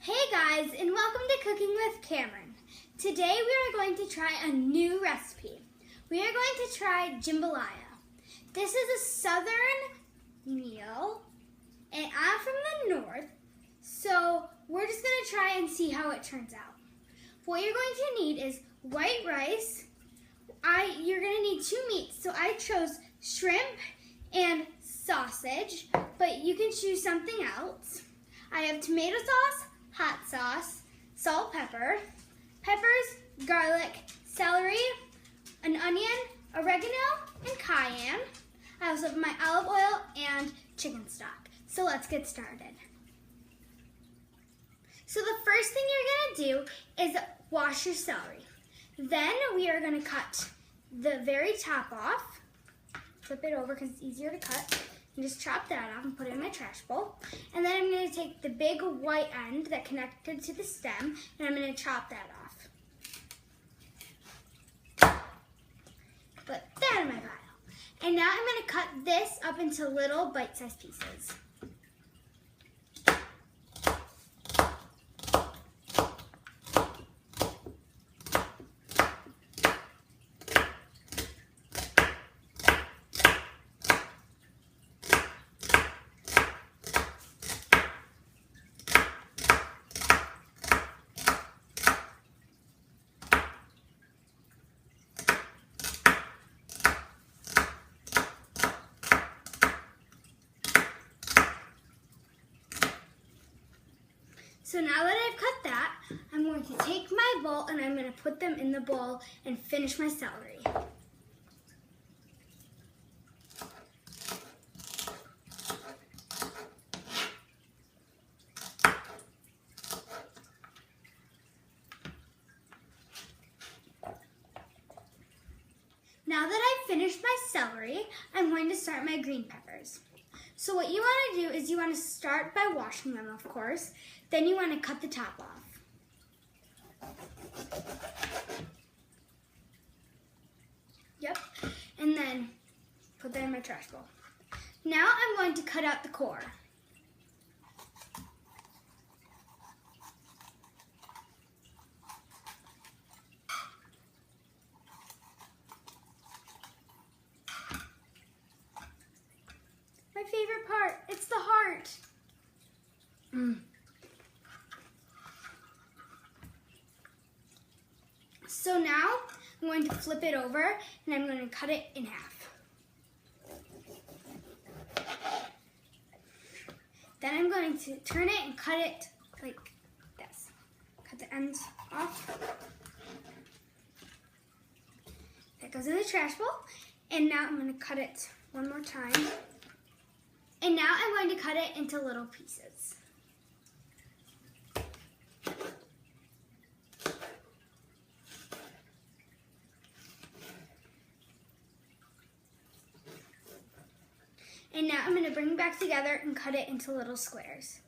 Hey guys, and welcome to Cooking with Kamryn. Today we are going to try a new recipe. We are going to try jambalaya. This is a southern meal, and I'm from the north, so we're just going to try and see how it turns out. What you're going to need is white rice. You're going to need two meats, so I chose shrimp and sausage, but you can choose something else. I have tomato sauce, hot sauce, salt, peppers, garlic, celery, an onion, oregano, and cayenne. I also have my olive oil and chicken stock. So let's get started. So the first thing you're going to do is wash your celery. Then we are going to cut the very top off. Flip it over because it's easier to cut. And just chop that off and put it in my trash bowl. And then I'm going to take the big white end that connected to the stem and I'm going to chop that off. Put that in my pile. And now I'm going to cut this up into little bite-sized pieces. So now that I've cut that, I'm going to take my bowl and I'm going to put them in the bowl and finish my celery. Now that I've finished my celery, I'm going to start my green peppers. So what you want to do is you want to start by washing them, of course. Then you want to cut the top off. Yep. And then put that in my trash bowl. Now I'm going to cut out the core. My favorite part, it's the heart. So now I'm going to flip it over and I'm going to cut it in half. Then I'm going to turn it and cut it like this. Cut the ends off. That goes in the trash bowl. And now I'm going to cut it one more time. And now I'm going to cut it into little pieces. And now I'm going to bring it back together and cut it into little squares.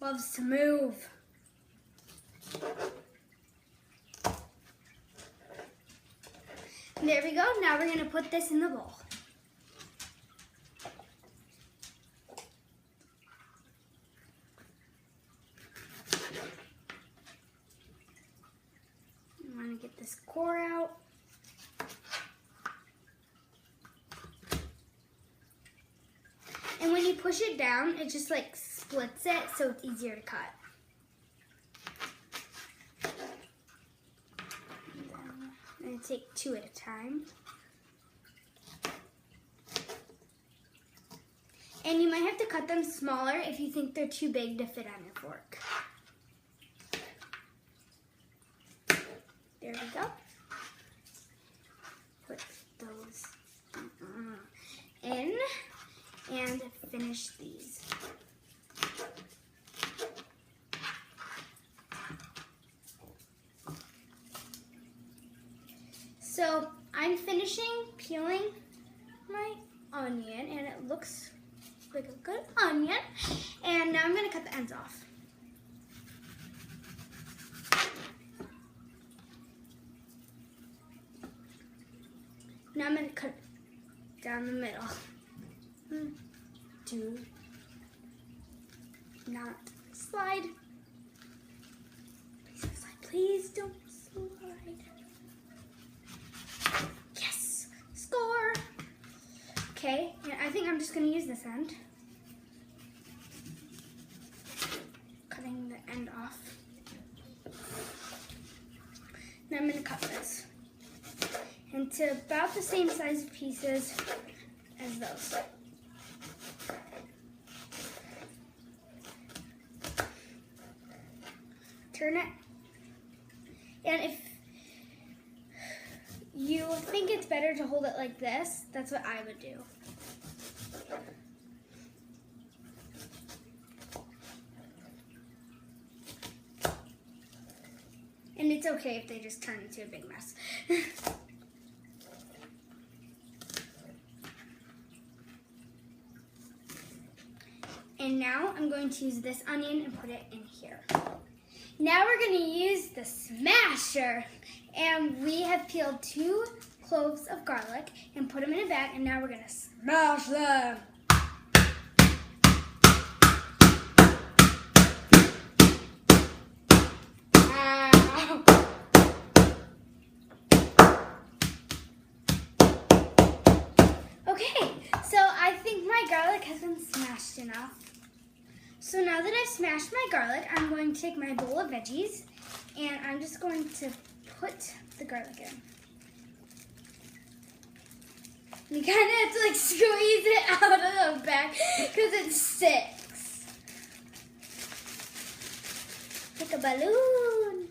Loves to move. There we go. Now we're going to put this in the bowl. I want to get this core out. And when you push it down, it just like splits it so it's easier to cut. I'm going to take two at a time. And you might have to cut them smaller if you think they're too big to fit on your fork. There we go. Put those in and finish these. So I'm finishing peeling my onion and it looks like a good onion. And now I'm going to cut the ends off. Now I'm going to cut it down the middle. Do not slide. Please don't slide. Please don't slide. Yes! Score! Okay, and I think I'm just going to use this end. Cutting the end off. Now I'm going to cut this into about the same size pieces as those. Turn it. And if you think it's better to hold it like this, that's what I would do. And it's okay if they just turn into a big mess. And now I'm going to use this onion and put it in here. Now we're going to use the smasher. And we have peeled 2 cloves of garlic and put them in a bag, and now we're going to smash them. Okay, so I think my garlic has been smashed enough. So now that I've smashed my garlic, I'm going to take my bowl of veggies and I'm just going to put the garlic in. You kind of have to like squeeze it out of the bag because it sticks. Like a balloon.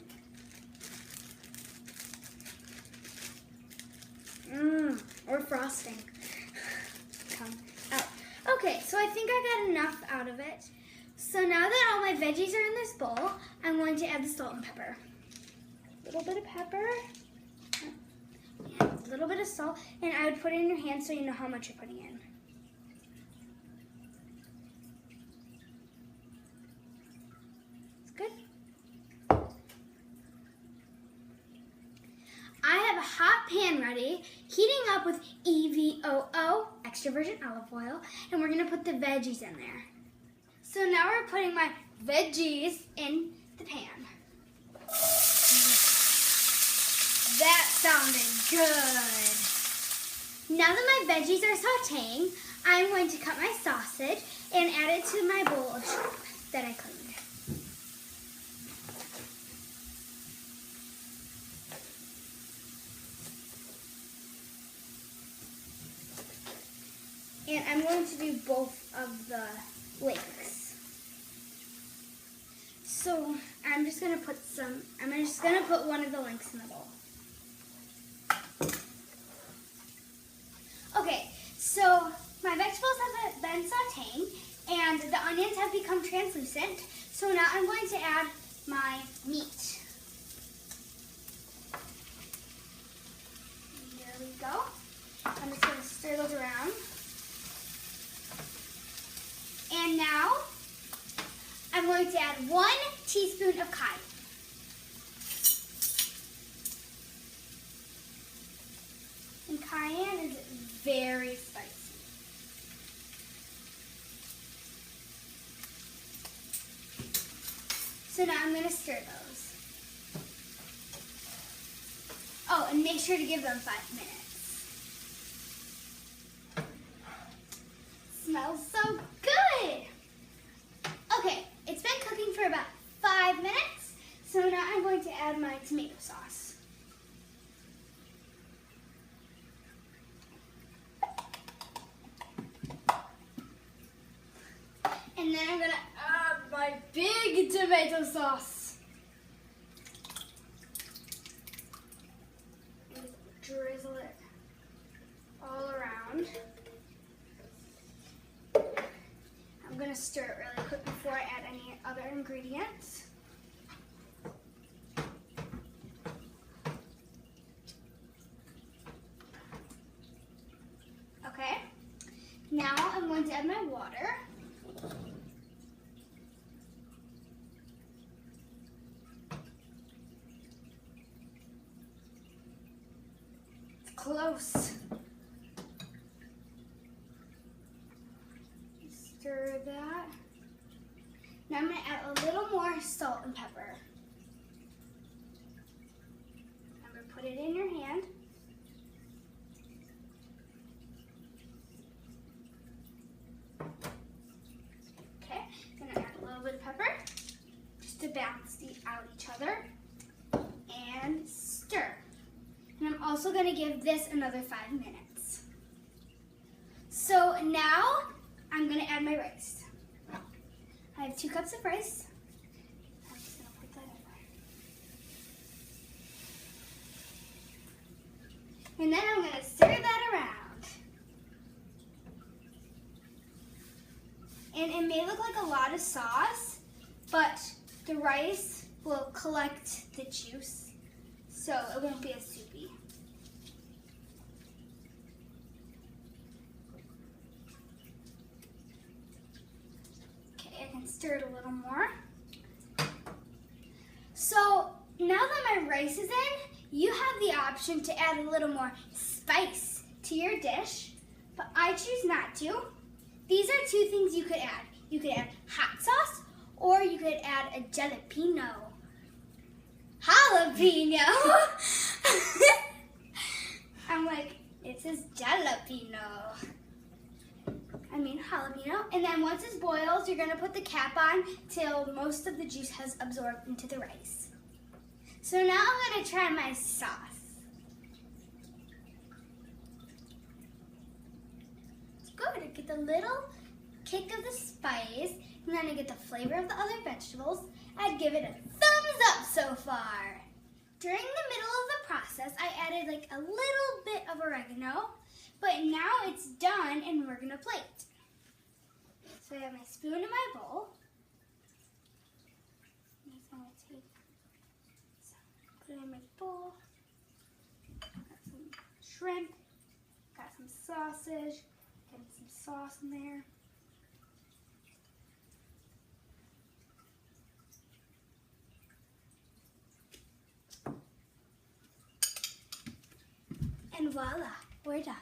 Or frosting. Come out. Okay, so I think I got enough out of it. So now that all my veggies are in this bowl, I'm going to add the salt and pepper. A little bit of pepper. And a little bit of salt. And I would put it in your hand so you know how much you're putting in. It's good. I have a hot pan ready, heating up with EVOO, extra virgin olive oil, and we're going to put the veggies in there. So now we're putting my veggies in the pan. That sounded good. Now that my veggies are sauteing, I'm going to cut my sausage and add it to my bowl of shrimp that I cleaned. And I'm going to do both of the links. So I'm just going to put one of the links in the bowl. Okay, so my vegetables have been sauteing and the onions have become translucent. So now I'm going to add my meat. There we go. I'm just going to stir those around. And now I'm going to add 1 teaspoon of cayenne. And cayenne is very spicy. So now I'm going to stir those. Oh, and make sure to give them 5 minutes. Smells so good. Okay, it's been cooking for about 5 minutes. So now I'm going to add my tomato sauce. And then I'm going to add my big tomato sauce. And drizzle it all around. I'm going to stir it really quick before I add any other ingredients. Okay, now I'm going to add my water. It's close. Now I'm going to add a little more salt and pepper. I'm going to put it in your hand. Okay, then I add a little bit of pepper just to balance out each other. And stir. And I'm also going to give this another 5 minutes. So now I'm going to add my rice. I have 2 cups of rice. I'm just going to put that in there. And then I'm going to stir that around. And it may look like a lot of sauce, but the rice will collect the juice, so it won't be as soupy. I can stir it a little more. So now that my rice is in, you have the option to add a little more spice to your dish, but I choose not to. These are 2 things you could add. You could add hot sauce, or you could add a jalapeno. Jalapeno! I'm like, it says jalapeno. Jalapeno. And then once it boils, you're going to put the cap on till most of the juice has absorbed into the rice. So now I'm going to try my sauce. It's good. I get the little kick of the spice, and then I get the flavor of the other vegetables. I'd give it a thumbs up so far. During the middle of the process, I added like a little bit of oregano, but now it's done and we're going to plate. So I have my spoon in my bowl. I'm just going to put it in my bowl. Got some shrimp, got some sausage, getting some sauce in there. And voila, we're done.